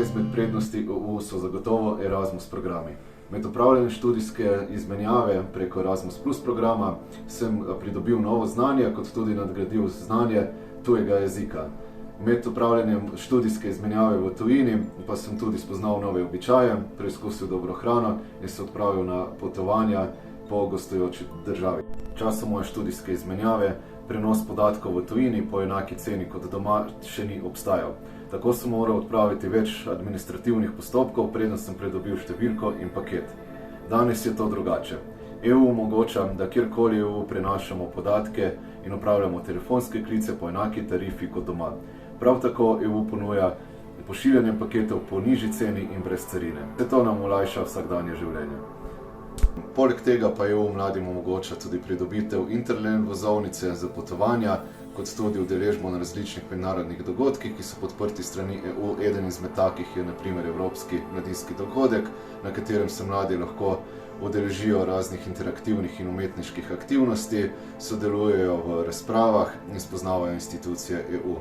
izmed prednosti EU so zagotovo Erasmus programi. Med opravljanjem študijske izmenjave preko Erasmus Plus programa sem pridobil novo znanje, kot tudi nadgradil znanje tujega jezika. Med opravljanjem študijske izmenjave v tujini pa sem tudi spoznal nove običaje, preizkusil dobro hrano in se odpravil na potovanja po gostujoči državi. V času moje študijske izmenjave prenos podatkov v tujini po enaki ceni kot doma še ni obstajal. Tako sem moral odpraviti več administrativnih postopkov, preden sem pridobil številko in paket. Danes je to drugače. EU omogoča, da kjerkoli EU prenašamo podatke in opravljamo telefonske klice po enaki tarifi kot doma. Prav tako EU ponuja pošiljanje paketov po nižji ceni in brez carine. Vse to nam olajša vsakdanje življenje. Poleg tega pa EU mladim omogoča tudi pridobitev Interrail vozovnice za potovanja, kot tudi udeležbo na različnih mednarodnih dogodkih, ki so podprti strani EU. Eden izmed takih je na primer Evropski mladinski dogodek, na katerem se mladi lahko udeležijo raznih interaktivnih in umetniških aktivnosti, sodelujejo v razpravah in spoznavajo institucije EU.